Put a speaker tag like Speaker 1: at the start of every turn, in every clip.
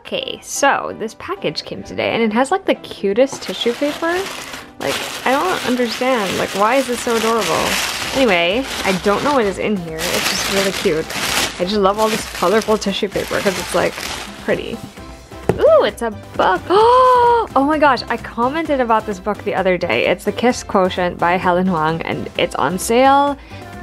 Speaker 1: Okay, so this package came today and it has like the cutest tissue paper. Like, I don't understand. Like, why is this so adorable? Anyway, I don't know what is in here. It's just really cute. I just love all this colorful tissue paper because it's like pretty. Ooh, it's a book. Oh my gosh, I commented about this book the other day. It's The Kiss Quotient by Helen Huang and it's on sale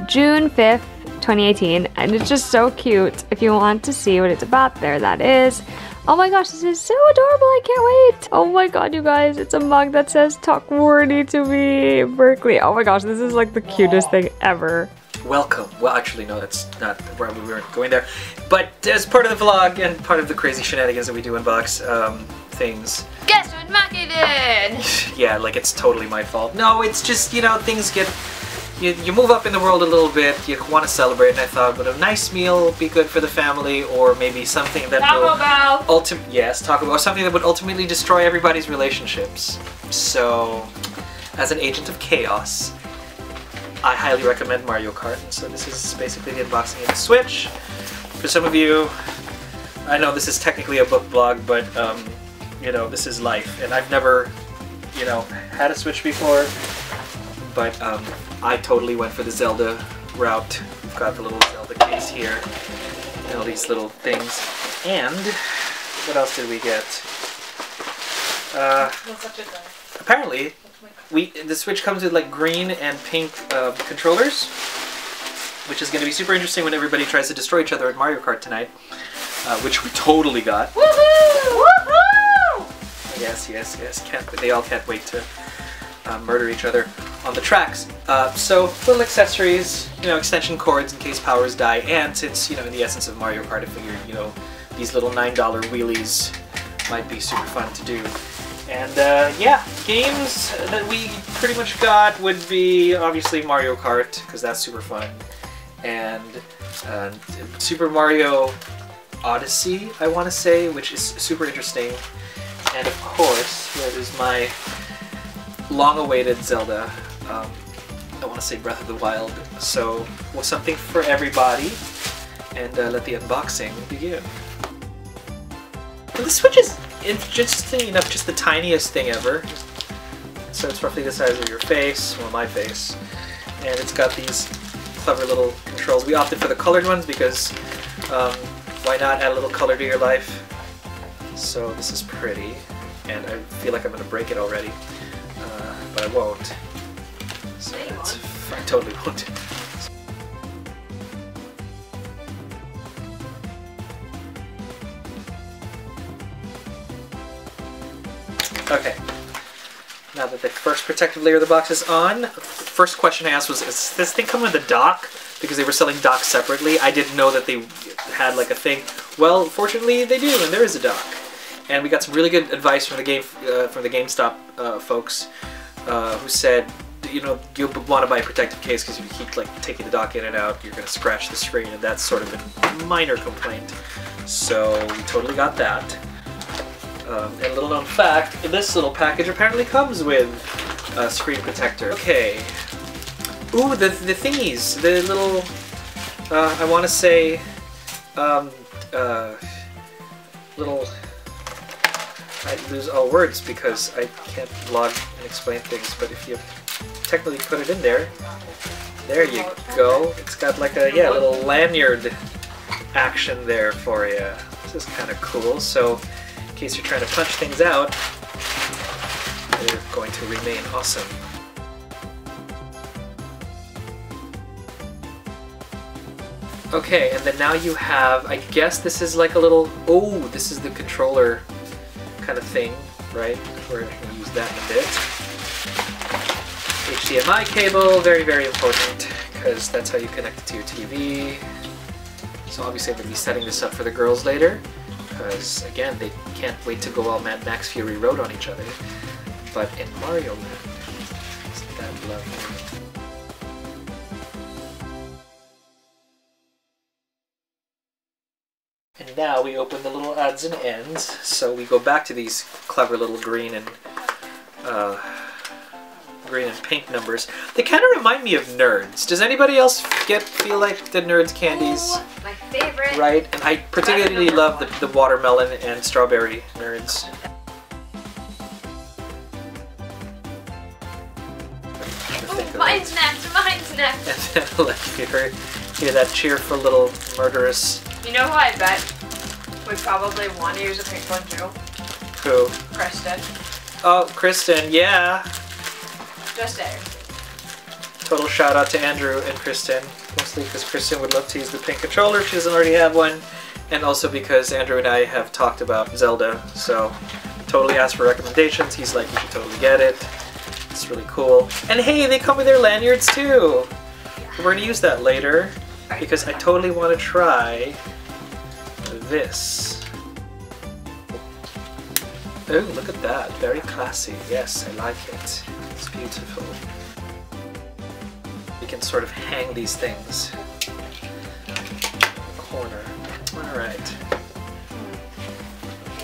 Speaker 1: June 5th, 2018, and it's just so cute. If you want to see what it's about, there that is. Oh my gosh, this is so adorable, I can't wait. Oh my god, you guys, it's a mug that says "Talk Wordy to Me, Berkeley." Oh my gosh, this is like the cutest thing ever.
Speaker 2: Welcome. Well, actually, no, that's not where we weren't going there. But as part of the vlog and part of the crazy shenanigans that we do unbox things.
Speaker 1: Guess what Maki did?
Speaker 2: Yeah, like it's totally my fault. No, it's just, you know, things get... You move up in the world a little bit, you want to celebrate, and I thought, would a nice meal be good for the family, or maybe something that will something that would ultimately destroy everybody's relationships. So, as an agent of chaos, I highly recommend Mario Kart, and so this is basically the unboxing of the Switch. For some of you, I know this is technically a book blog, but you know, this is life, and I've never, you know, had a Switch before, but I totally went for the Zelda route. We've got the little Zelda case here, and all these little things. And what else did we get? Apparently, the Switch comes with like green and pink controllers, which is going to be super interesting when everybody tries to destroy each other at Mario Kart tonight, which we totally got.
Speaker 1: Woohoo! Woohoo!
Speaker 2: Yes, yes, yes. They all can't wait to murder each other on the tracks. So little accessories, you know, extension cords in case powers die, and since, you know, in the essence of Mario Kart, I figured, you know, these little $9 wheelies might be super fun to do. And yeah, games that we pretty much got would be obviously Mario Kart, because that's super fun, and Super Mario Odyssey, I want to say, which is super interesting, and of course, here is my long-awaited Zelda, I want to say Breath of the Wild. So, well, something for everybody, and let the unboxing begin. And the Switch is interesting enough, just the tiniest thing ever. So it's roughly the size of your face, well, my face, and it's got these clever little controls. We opted for the colored ones because why not add a little color to your life? So this is pretty, and I feel like I'm going to break it already. But I won't. So I totally won't. Okay. Now that the first protective layer of the box is on, first question I asked was, does this thing come with a dock? Because they were selling docks separately. I didn't know that they had like a thing. Well, fortunately they do, and there is a dock. And we got some really good advice from the GameStop folks. Who said, you know, you'll want to buy a protective case because if you keep like taking the dock in and out, you're going to scratch the screen, and that's sort of a minor complaint. So we totally got that. And a little known fact, this little package apparently comes with a screen protector. Okay. Ooh, the thingies, the little, I want to say, little. I lose all words because I can't vlog and explain things, but if you technically put it in there, there you go. It's got like a, yeah, little lanyard action there for you. This is kind of cool, so in case you're trying to punch things out, they're going to remain awesome. Okay, and then now you have, I guess this is like a little, oh, this is the controller kind of thing, right? We're going to use that in a bit. HDMI cable, very, very important, because that's how you connect it to your TV. So obviously I'm going to be setting this up for the girls later, because again, they can't wait to go all Mad Max Fury Road on each other. But in Mario Land, isn't that lovely? And now we open the little odds and ends, so we go back to these clever little green and green, and pink numbers. They kind of remind me of Nerds. Does anybody else feel like the Nerds candies?
Speaker 1: Ooh, my favorite.
Speaker 2: Right, and I particularly love the watermelon and strawberry Nerds.
Speaker 1: Oh, mine's next, mine's next.
Speaker 2: And then let me hear that cheerful little murderous.
Speaker 1: You know who I bet would probably want to use a pink one too?
Speaker 2: Who?
Speaker 1: Kristen.
Speaker 2: Oh, Kristen, yeah.
Speaker 1: Just saying.
Speaker 2: Total shout out to Andrew and Kristen. Mostly because Kristen would love to use the pink controller if she doesn't already have one. And also because Andrew and I have talked about Zelda. So, totally asked for recommendations. He's like, you should totally get it. It's really cool. And hey, they come with their lanyards too. We're going to use that later. Because I totally want to try this. Oh, look at that. Very classy. Yes, I like it. It's beautiful. You can sort of hang these things. Corner. Alright.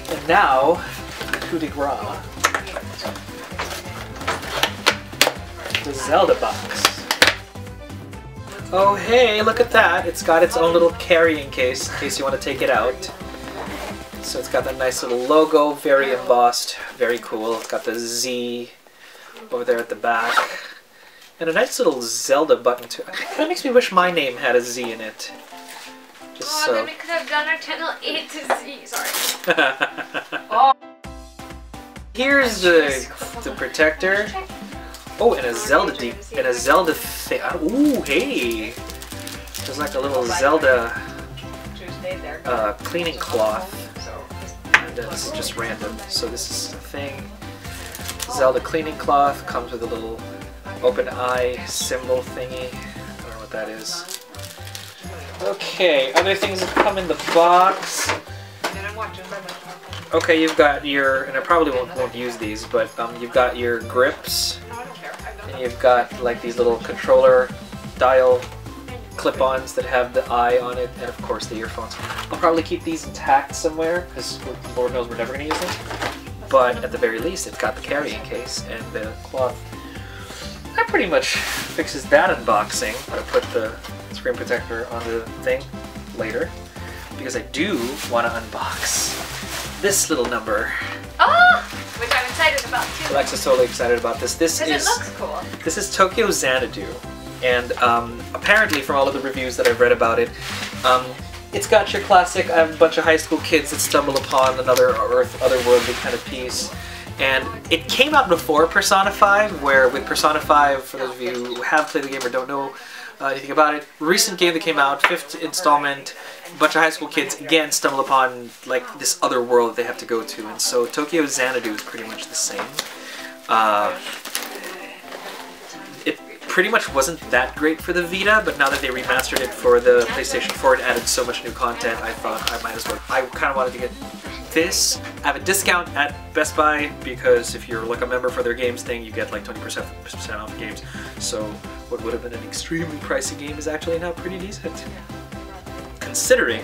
Speaker 2: And now, coup de grace. The Zelda box. Oh hey, look at that. It's got its own little carrying case in case you want to take it out. So it's got that nice little logo, very embossed, very cool. It's got the Z over there at the back. And a nice little Zelda button too. It kind of makes me wish my name had a Z in it. Just so.
Speaker 1: Then we could have done our channel A to Z, sorry. Oh.
Speaker 2: Here's the protector. Oh, and a Zelda thing. Ooh, hey! There's like a little Zelda cleaning cloth. And this is just random. So this is the thing. Zelda cleaning cloth comes with a little open eye symbol thingy. I don't know what that is. Okay, other things that come in the box. Okay, you've got your, and I probably won't use these, but you've got your grips. And you've got like these little controller dial clip-ons that have the eye on it, and of course the earphones. I'll probably keep these intact somewhere, because Lord knows we're never going to use them. But at the very least, it's got the carrying case and the cloth. That pretty much fixes that unboxing. I'll put the screen protector on the thing later, because I do want to unbox this little number.
Speaker 1: Oh! Which I'm excited about too.
Speaker 2: Alexa's totally excited about this. This is,
Speaker 1: it looks cool.
Speaker 2: This is Tokyo Xanadu. And apparently from all of the reviews that I've read about it, it's got your classic, a bunch of high school kids that stumble upon another otherworldly kind of piece. And it came out before Persona 5, where with Persona 5, for those of you who have played the game or don't know anything about it, recent game that came out, 5th installment, a bunch of high school kids again stumble upon like this other world that they have to go to. And so Tokyo Xanadu is pretty much the same. It pretty much wasn't that great for the Vita, but now that they remastered it for the PlayStation 4 and added so much new content, I thought I might as well. I kind of wanted to get this. I have a discount at Best Buy because if you're like a member for their games thing, you get like 20% off games. So what would have been an extremely pricey game is actually now pretty decent, considering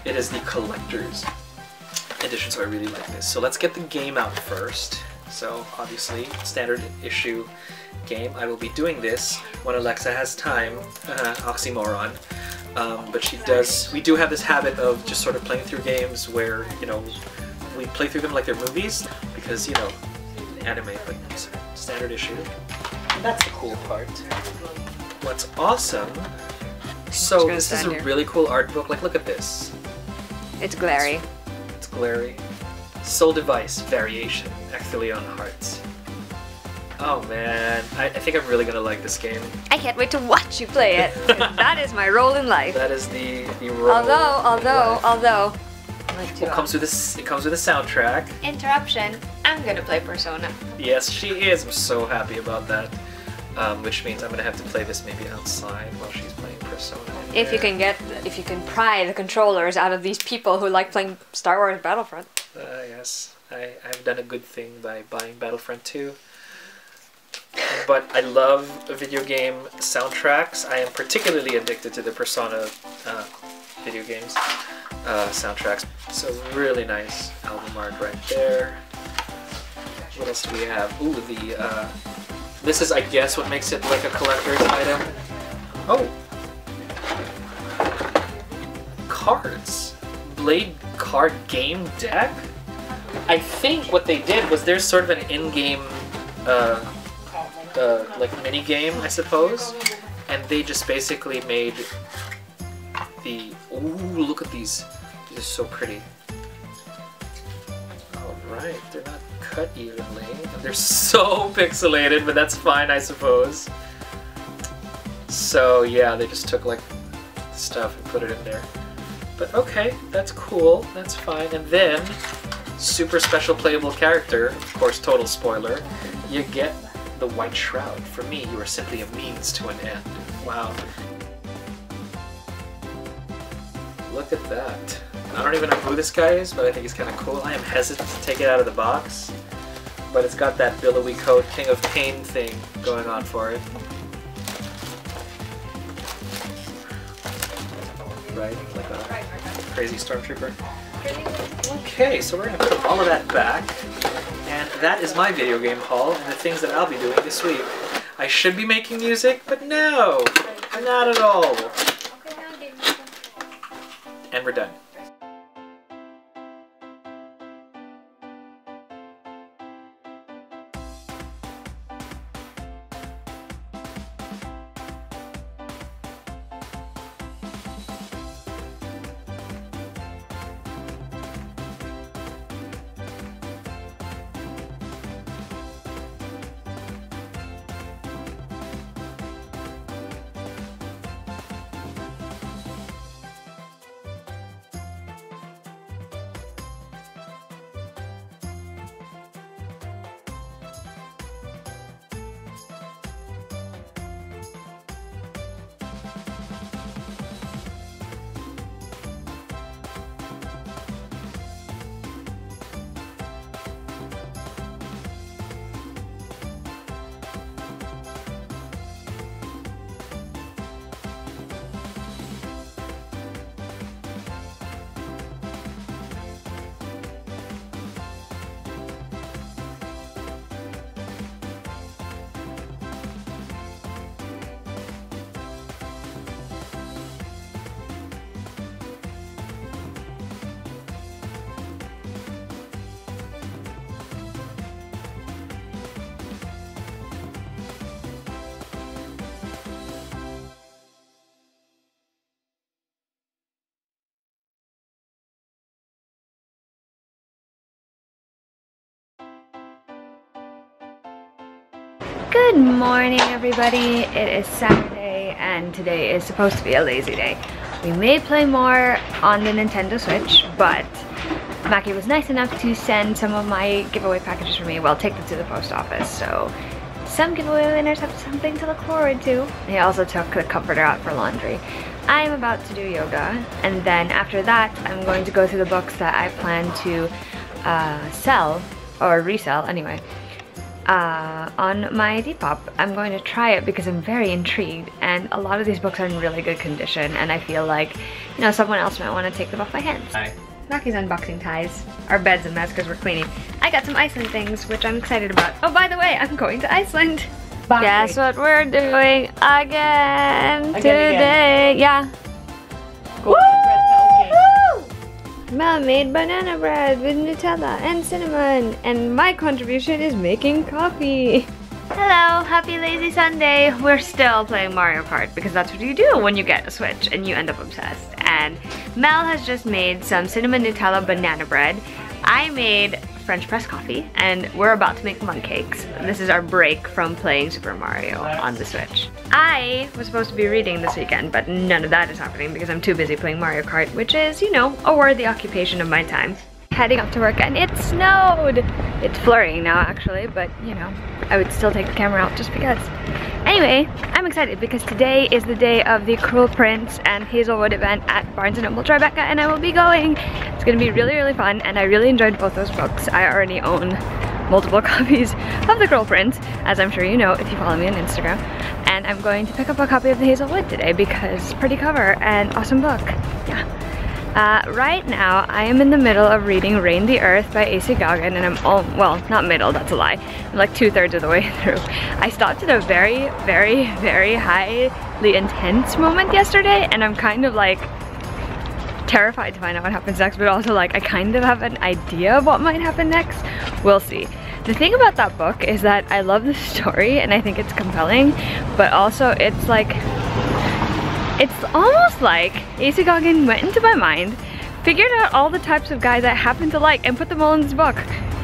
Speaker 2: it is the collector's edition. So I really like this. So let's get the game out first. So obviously, standard issue game. I will be doing this when Alexa has time. Oxymoron. But she does. We do have this habit of just sort of playing through games where, you know, we play through them like they're movies because, you know, anime, like standard issue. And that's the cool part. What's awesome. So this is a really cool art book. Like, look at this.
Speaker 1: It's glary.
Speaker 2: It's glary. Soul Device Variation, Ecthelion Hearts. Oh man, I think I'm really gonna like this game.
Speaker 1: I can't wait to watch you play it. That is my role in life.
Speaker 2: That is the role.
Speaker 1: Although.
Speaker 2: It comes with this. It comes with a soundtrack.
Speaker 1: Interruption. I'm gonna play Persona.
Speaker 2: Yes, she is. I'm so happy about that. Which means I'm gonna have to play this maybe outside while she's playing Persona.
Speaker 1: If you can pry the controllers out of these people who like playing Star Wars Battlefront.
Speaker 2: Yes, I've done a good thing by buying Battlefront 2. But I love video game soundtracks. I am particularly addicted to the Persona video games soundtracks. So really nice album art right there. What else do we have? Ooh, the This is, I guess, what makes it like a collector's item. Oh! Cards. Blade card game deck? I think what they did was there's sort of an in-game, like mini-game, I suppose. And they just basically made the... Ooh, look at these. These are so pretty. Alright, they're not cut evenly. They're so pixelated, but that's fine, I suppose. So yeah, they just took like stuff and put it in there. But okay, that's cool, that's fine. And then, super special playable character, of course total spoiler, you get the White Shroud. For me, you are simply a means to an end. Wow. Look at that. I don't even know who this guy is, but I think he's kind of cool. I am hesitant to take it out of the box, but it's got that billowy coat King of Pain thing going on for it. Right? Like a crazy stormtrooper. Okay, so we're going to put all of that back, and that is my video game haul and the things that I'll be doing this week. I should be making music, but no, not at all. And we're done.
Speaker 1: Good morning, everybody. It is Saturday and today is supposed to be a lazy day. We may play more on the Nintendo Switch, but Mackie was nice enough to send some of my giveaway packages for me. Well, take them to the post office, so some giveaway winners have something to look forward to. He also took the comforter out for laundry. I am about to do yoga, and then after that, I'm going to go through the books that I plan to sell, or resell anyway, on my Depop. I'm going to try it because I'm very intrigued, and a lot of these books are in really good condition, and I feel like, you know, someone else might want to take them off my hands.
Speaker 2: Hi.
Speaker 1: Mackie's unboxing ties. Our bed's a mess because we're cleaning. I got some Iceland things, which I'm excited about. Oh, by the way, I'm going to Iceland. Bye. Guess what we're doing again today? Yeah. Mel made banana bread with Nutella and cinnamon, and my contribution is making coffee. Hello, happy lazy Sunday. We're still playing Mario Kart because that's what you do when you get a Switch and you end up obsessed. And Mel has just made some cinnamon Nutella banana bread. I made French press coffee, and we're about to make mug cakes. This is our break from playing Super Mario on the Switch. I was supposed to be reading this weekend, but none of that is happening because I'm too busy playing Mario Kart, which is, you know, a worthy occupation of my time. Heading up to work, and it snowed! It's flurrying now, actually, but, you know, I would still take the camera out just because. Anyway, I'm excited because today is the day of the Cruel Prince and Hazel Wood event at Barnes & Noble Tribeca, and I will be going. It's gonna be really, really fun, and I really enjoyed both those books. I already own multiple copies of the Cruel Prince, as I'm sure you know if you follow me on Instagram. And I'm going to pick up a copy of the Hazel Wood today because pretty cover and awesome book. Yeah. Right now, I am in the middle of reading Rain the Earth by A.C. Gaughen, and I'm well, not middle, that's a lie. I'm like 2/3 of the way through. I stopped at a very, very, very highly intense moment yesterday, and I'm kind of like terrified to find out what happens next, but also like I kind of have an idea of what might happen next. We'll see. The thing about that book is that I love the story and I think it's compelling, but also it's like, it's almost like A.C. Gaughen went into my mind, figured out all the types of guys I happen to like, and put them all in this book.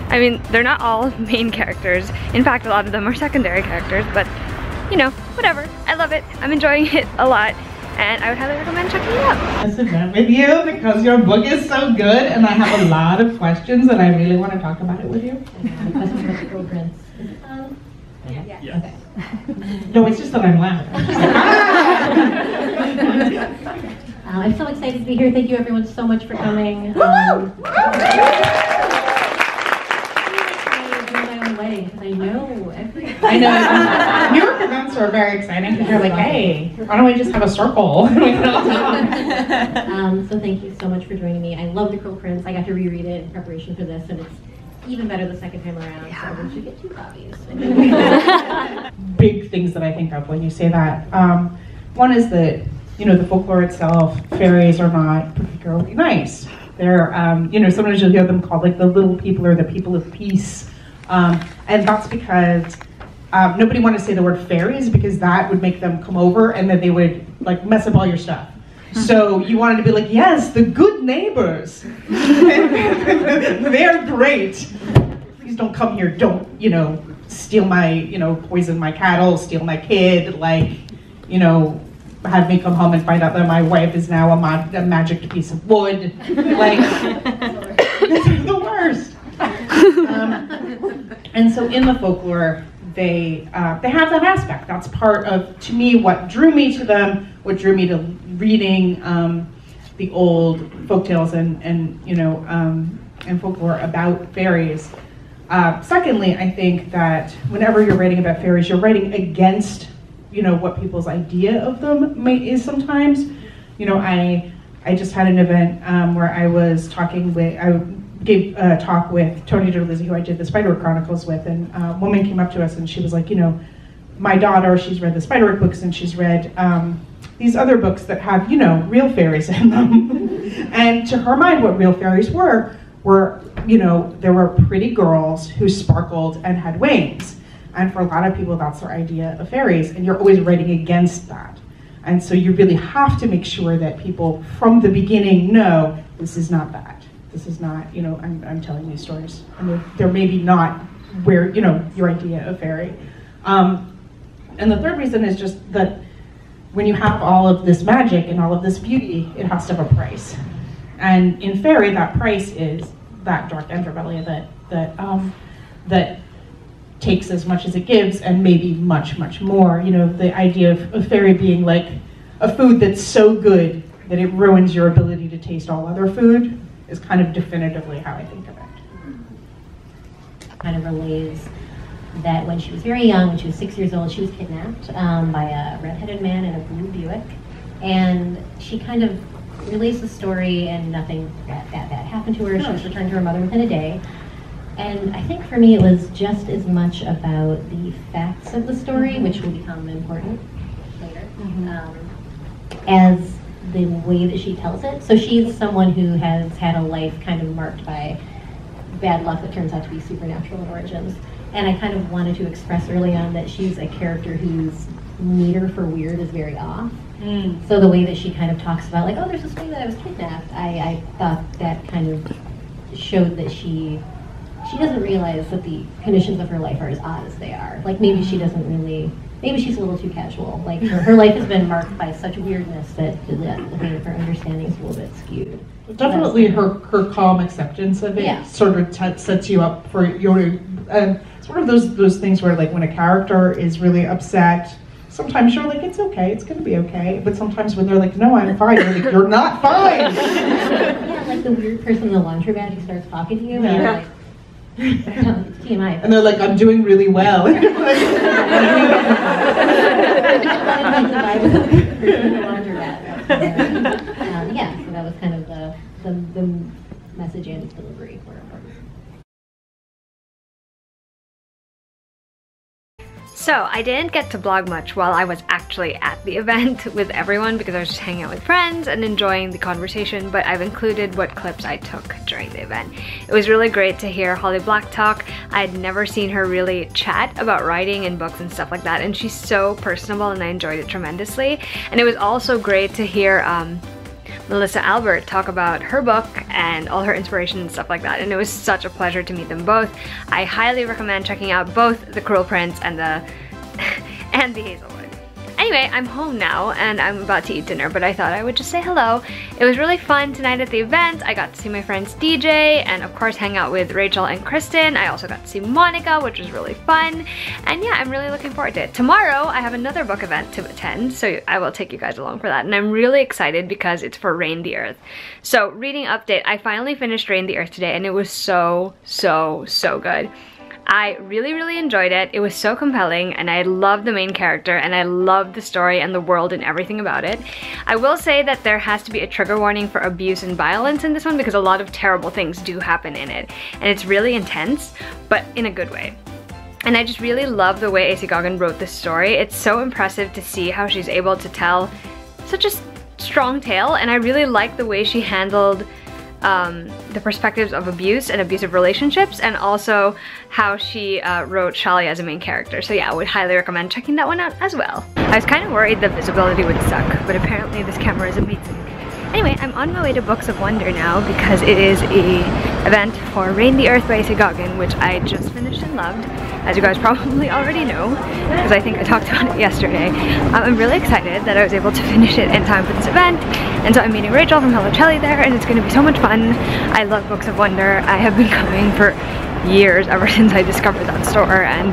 Speaker 1: I mean, they're not all main characters. In fact, a lot of them are secondary characters, but you know, whatever. I love it. I'm enjoying it a lot, and I would highly recommend checking it out.
Speaker 3: This event with you because your book is so good, and I have a lot of questions, and I really want to talk about it with you.
Speaker 4: Questions about the girlfriends.
Speaker 3: Yeah. Okay. No, it's just that I'm loud.
Speaker 4: I'm so excited to be here. Thank you everyone so much for coming. I know everything.
Speaker 3: I know. New York events are very exciting because you're like, hey, why don't we just have a circle?
Speaker 4: So thank you so much for joining me. I love The Cruel Prince. I got to reread it in preparation for this, and it's even better the second time around. Yeah. So we should get 2 copies.
Speaker 3: Big things that I think of when you say that. One is that, you know, the folklore itself, fairies are not particularly nice. They're, you know, sometimes you'll hear them called like the little people or the people of peace. And that's because nobody wanted to say the word fairies because that would make them come over and then they would like mess up all your stuff. So you wanted to be like, yes, the good neighbors. They're great. Please don't come here. Don't, you know, steal my, you know, poison my cattle, steal my kid, like, you know, have me come home and find out that my wife is now a magic piece of wood. Like, they're the worst. And so in the folklore, they have that aspect. That's part of, to me, what drew me to them, what drew me to reading the old folktales and you know, and folklore about fairies. Secondly, I think that whenever you're writing about fairies, you're writing against, you know, what people's idea of them is sometimes. You know, I just had an event where I was talking with, I gave a talk with Tony DeLizzi, who I did the Spiderwick Chronicles with, and a woman came up to us and she was like, you know, my daughter, she's read the Spiderwick books and she's read these other books that have, you know, real fairies in them. And to her mind, what real fairies were, you know, there were pretty girls who sparkled and had wings. And for a lot of people, that's their idea of fairies, and you're always writing against that. And so you really have to make sure that people from the beginning know this is not that. This is not, you know, I'm telling these stories. I mean, they're maybe not where, you know, your idea of fairy. And the third reason is just that when you have all of this magic and all of this beauty, it has to have a price. And in fairy, that price is that dark underbelly that takes as much as it gives and maybe much, much more. You know, the idea of fairy being like a food that's so good that it ruins your ability to taste all other food is kind of definitively how I think of it.
Speaker 4: Kind of relays that when she was very young, when she was 6 years old, she was kidnapped by a red-headed man in a blue Buick. And she kind of relays the story, and nothing that bad happened to her. She was returned to her mother within a day. And I think for me it was just as much about the facts of the story, which will become important later, as the way that she tells it. So she's someone who has had a life kind of marked by bad luck that turns out to be supernatural in origins. And I kind of wanted to express early on that she's a character whose meter for weird is very off. So the way that she kind of talks about, like, oh, there's this way that I was kidnapped, I thought that kind of showed that she doesn't realize that the conditions of her life are as odd as they are. Like, maybe she doesn't really, maybe she's a little too casual. Like, her life has been marked by such weirdness that the way of her understanding is a little bit skewed.
Speaker 3: Definitely her calm acceptance of it sort of sets you up for your, it's one of those things where, like, when a character is really upset, sometimes you're like, it's okay, it's gonna be okay. But sometimes when they're like, no, I'm fine, you're like, you're not fine.
Speaker 4: Yeah, like the weird person in the laundromat who starts talking to you, and you're like, it's TMI.
Speaker 3: And they're like, I'm doing really well.
Speaker 4: Yeah, so that was kind of the message and its delivery were important.
Speaker 1: So I didn't get to vlog much while I was actually at the event with everyone because I was just hanging out with friends and enjoying the conversation, but I've included what clips I took during the event. It was really great to hear Holly Black talk. I had never seen her really chat about writing and books and stuff like that, and she's so personable and I enjoyed it tremendously. And it was also great to hear Melissa Albert talk about her book and all her inspiration and stuff like that, and it was such a pleasure to meet them both. I highly recommend checking out both The Cruel Prince and the Hazel Wood. Anyway, I'm home now and I'm about to eat dinner, but I thought I would just say hello. It was really fun tonight at the event. I got to see my friends DJ and of course hang out with Rachel and Kristen. I also got to see Monica, which was really fun. And yeah, I'm really looking forward to it. Tomorrow, I have another book event to attend, so I will take you guys along for that. And I'm really excited because it's for Rain the Earth. So, reading update, I finally finished Rain the Earth today and it was so good. I really enjoyed it. It was so compelling and I loved the main character and I loved the story and the world and everything about it. I will say that there has to be a trigger warning for abuse and violence in this one because a lot of terrible things do happen in it. And it's really intense, but in a good way. And I just really love the way A.C. Gaughen wrote this story. It's so impressive to see how she's able to tell such a strong tale, and I really like the way she handled the perspectives of abuse and abusive relationships, and also how she wrote Shalia as a main character. So yeah, I would highly recommend checking that one out as well. I was kind of worried the visibility would suck, but apparently this camera is amazing. Anyway, I'm on my way to Books of Wonder now because it is an event for Rain the Earth by A.C. Gaughen, which I just finished and loved, as you guys probably already know, because I think I talked about it yesterday. I'm really excited that I was able to finish it in time for this event, and so I'm meeting Rachel from Hello Chelly there, and it's going to be so much fun. I love Books of Wonder. I have been coming for years, ever since I discovered that store, and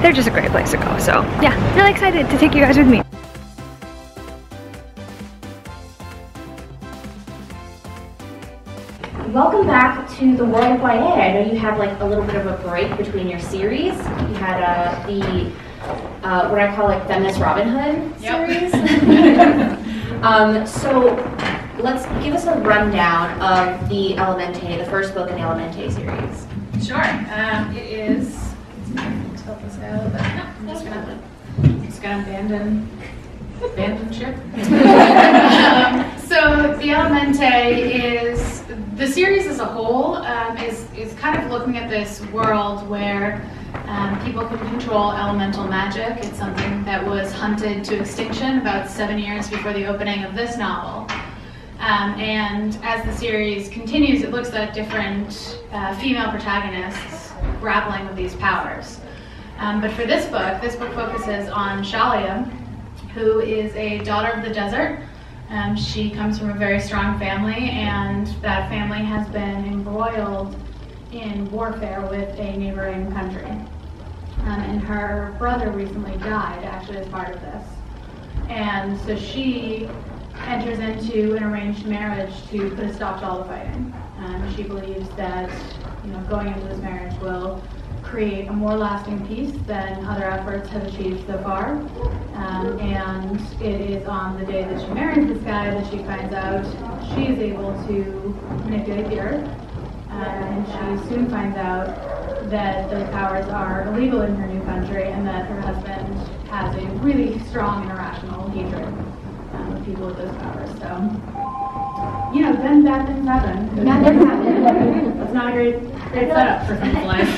Speaker 1: they're just a great place to go. So yeah, really excited to take you guys with me.
Speaker 5: Welcome back to the world of YA. I know you had like a little bit of a break between your series. You had the what I call like feminist Robin Hood series. So let's give us a rundown of the Elemente, the first book in the Elemente series.
Speaker 6: Sure. It is. Let's tilt this out, but no, I'm just gonna abandon ship. So the Elemente is, the series as a whole is kind of looking at this world where people can control elemental magic. It's something that was hunted to extinction about 7 years before the opening of this novel. And as the series continues, it looks at different female protagonists grappling with these powers. But for this book focuses on Shalia, who is a daughter of the desert. She comes from a very strong family, and that family has been embroiled in warfare with a neighboring country. And her brother recently died, actually, as part of this. And so she enters into an arranged marriage to put a stop to all the fighting. She believes that, going into this marriage will create a more lasting peace than other efforts have achieved so far. And it is on the day that she marries this guy that she finds out she is able to manipulate the earth. And she soon finds out that those powers are illegal in her new country and that her husband has a really strong and irrational hatred of people with those powers. So, then bad things happen. Bad things happen. That's not a great setup for someone's life.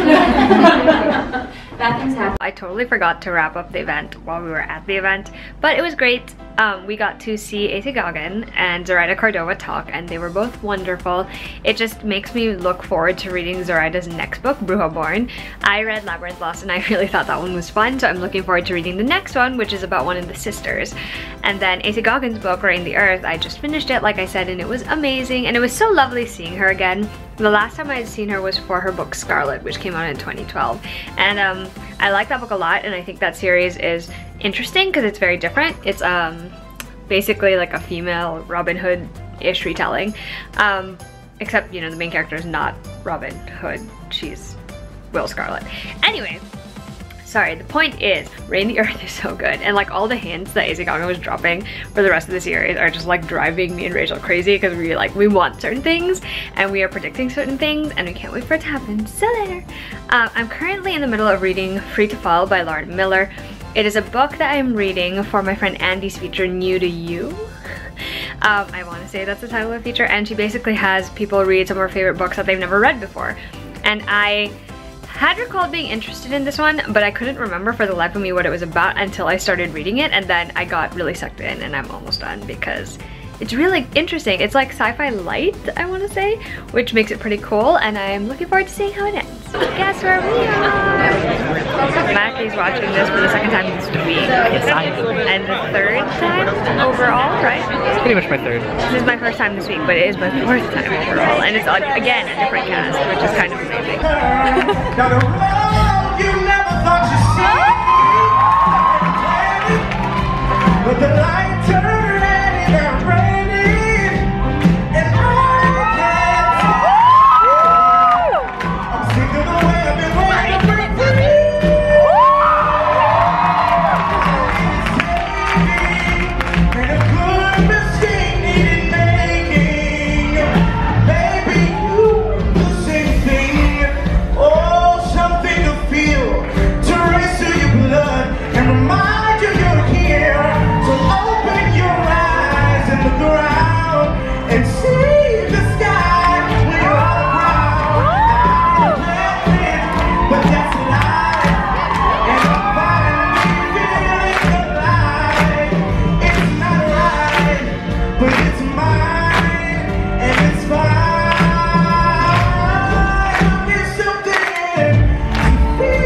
Speaker 6: Bad things happen.
Speaker 1: I totally forgot to wrap up the event while we were at the event, but it was great. We got to see A.C. Gaughen and Zoraida Cordova talk, and they were both wonderful. It just makes me look forward to reading Zoraida's next book, Bruja-Born. I read Labyrinth Lost and I really thought that one was fun, so I'm looking forward to reading the next one, which is about one of the sisters. And then A.C. Gaughen's book, Rain the Earth, I just finished it, like I said, and it was amazing, and it was so lovely seeing her again. The last time I had seen her was for her book Scarlet, which came out in 2012. And I like that book a lot, and I think that series is interesting because it's very different. It's basically like a female Robin Hood-ish retelling. Except, the main character is not Robin Hood. She's Will Scarlet. Anyway, Sorry, the point is, Rain the Earth is so good, and like all the hints that Gaughen was dropping for the rest of the series are just like driving me and Rachel crazy because we want certain things and we are predicting certain things and we can't wait for it to happen. So there. I'm currently in the middle of reading Free to Fall by Lauren Miller. It is a book that I'm reading for my friend Andy's feature, New to You. I want to say that's the title of the feature, and she basically has people read some of her favorite books that they've never read before. And I had recalled being interested in this one, but I couldn't remember for the life of me what it was about until I started reading it, and then I got really sucked in, and I'm almost done because it's really interesting. It's like sci-fi light, I want to say, which makes it pretty cool, and I'm looking forward to seeing how it ends. Guess where we are? Mackie's watching this for the second time this week. And the third time overall, right?
Speaker 2: It's pretty much my third.
Speaker 1: This is my first time this week, but it is my fourth time overall, and it's again a different cast, which is kind of amazing.
Speaker 7: Down the road you never thought you'd see, but the light turned red and got raining, and I'm sick of the way I've been waiting to break free. And a good mistake needed making. Maybe you do the same thing. Oh, something to feel, to race through your blood and remind you you're here. So open your eyes and look around and see the sky when you're all around. But that's life, and I'm finally feeling alive. It's not right, but it's mine, and it's fine. There's something to feel.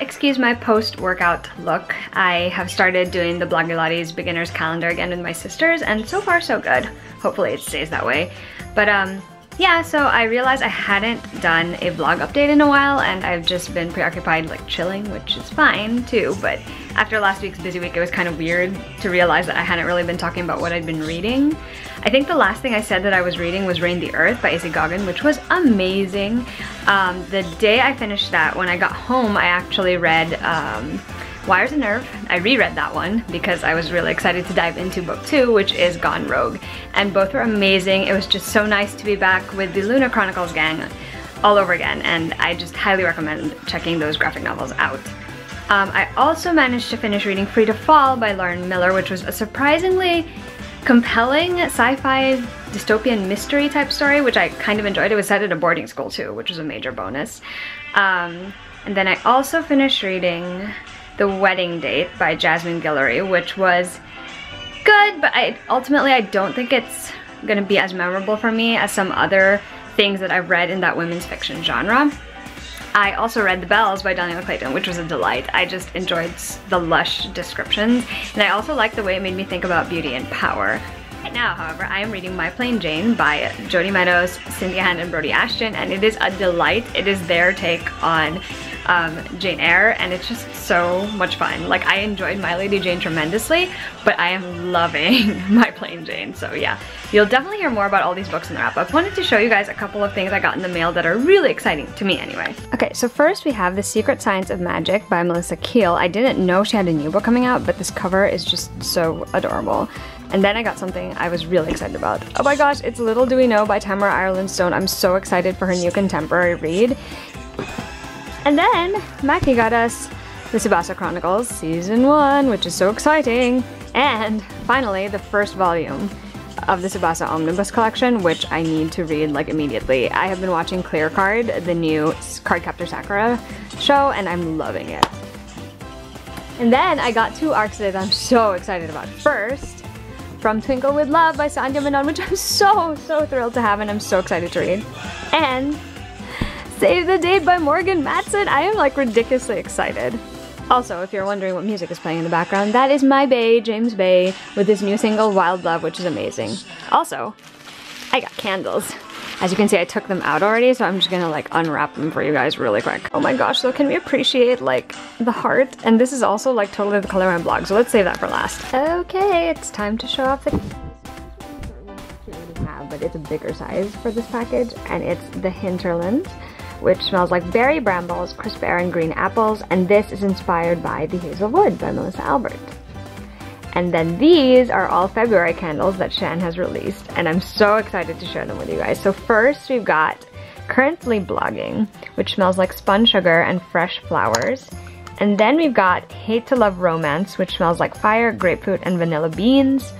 Speaker 1: Excuse my post-workout look. I have started doing the Blogilates beginner's calendar again with my sisters, and so far so good. Hopefully it stays that way. But yeah, so I realized I hadn't done a vlog update in a while, and I've just been preoccupied like chilling, which is fine too, but after last week's busy week it was kind of weird to realize that I hadn't really been talking about what I'd been reading. I think the last thing I said that I was reading was Rain the Earth by Gaughen, which was amazing. The day I finished that, when I got home, I actually read Wires and Nerve. I reread that one because I was really excited to dive into book 2, which is Gone Rogue. And both were amazing. It was just so nice to be back with the Luna Chronicles gang all over again, and I just highly recommend checking those graphic novels out. I also managed to finish reading Free to Fall by Lauren Miller, which was a surprisingly compelling sci-fi dystopian mystery type story, which I kind of enjoyed. It was set at a boarding school too, which was a major bonus. And then I also finished reading The Wedding Date by Jasmine Guillory, which was good, but ultimately I don't think it's gonna be as memorable for me as some other things that I've read in that women's fiction genre. I also read The Bells by Daniel Clayton, which was a delight. I just enjoyed the lush descriptions, and I also liked the way it made me think about beauty and power. Right now, however, I am reading My Plain Jane by Jodi Meadows, Cynthia Hand, and Brody Ashton, and it is a delight. It is their take on Jane Eyre, and it's just so much fun. Like, I enjoyed My Lady Jane tremendously, but I am loving My Plain Jane. So yeah, you'll definitely hear more about all these books in the wrap-up. I wanted to show you guys a couple of things I got in the mail that are really exciting to me anyway. Okay, so first we have The Secret Science of Magic by Melissa Keel. I didn't know she had a new book coming out, but this cover is just so adorable. And then I got something I was really excited about. Oh my gosh, it's Little Do We Know by Tamara Ireland Stone. I'm so excited for her new contemporary read. And then Mackie got us The Tsubasa Chronicles Season 1, which is so exciting. And finally, the first volume of the Tsubasa Omnibus Collection, which I need to read like immediately. I have been watching Clear Card, the new Cardcaptor Sakura show, and I'm loving it. And then I got 2 arcs today that I'm so excited about. First, From Twinkle with Love by Sandhya Menon, which I'm so thrilled to have, and I'm so excited to read. And Save the Date by Morgan Matson. I am like ridiculously excited. Also, if you're wondering what music is playing in the background, that is my bae, James Bay, with his new single Wild Love, which is amazing. Also, I got candles. As you can see, I took them out already, so I'm just gonna like unwrap them for you guys really quick. Oh my gosh, so can we appreciate like the heart? And this is also like totally the color of my blog, so let's save that for last. Okay, it's time to show off the but it's a bigger size for this package, and it's the Hinterland, which smells like berry brambles, crisp air, and green apples, and this is inspired by the Hazel Wood by Melissa Albert. And then these are all February candles that Shan has released, and I'm so excited to share them with you guys. So first we've got Currently Blogging, which smells like spun sugar and fresh flowers. And then we've got Hate to Love Romance, which smells like fire, grapefruit, and vanilla beans.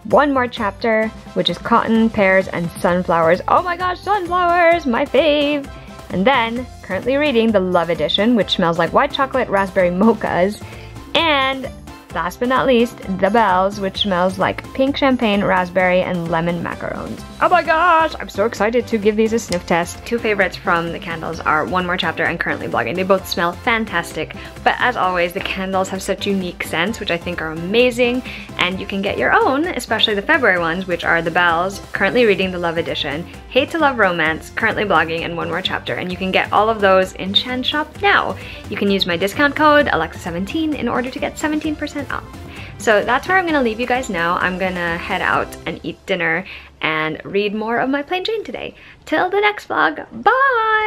Speaker 1: One More Chapter, which is cotton, pears, and sunflowers. Oh my gosh, sunflowers, my fave! And then, currently reading the Love Edition, which smells like white chocolate, raspberry mochas. And last but not least, The Bells, which smells like pink champagne, raspberry, and lemon macarons. Oh my gosh, I'm so excited to give these a sniff test. 2 favorites from the candles are One More Chapter and Currently Blogging. They both smell fantastic, but as always, the candles have such unique scents, which I think are amazing, and you can get your own, especially the February ones, which are The Bells, Currently Reading the Love Edition, Hate to Love Romance, Currently Blogging, and One More Chapter, and you can get all of those in Shan Shop now. You can use my discount code, Alexa17, in order to get 17% off. So that's where I'm gonna leave you guys now. I'm gonna head out and eat dinner and read more of My Plain Jane today. Till the next vlog, bye!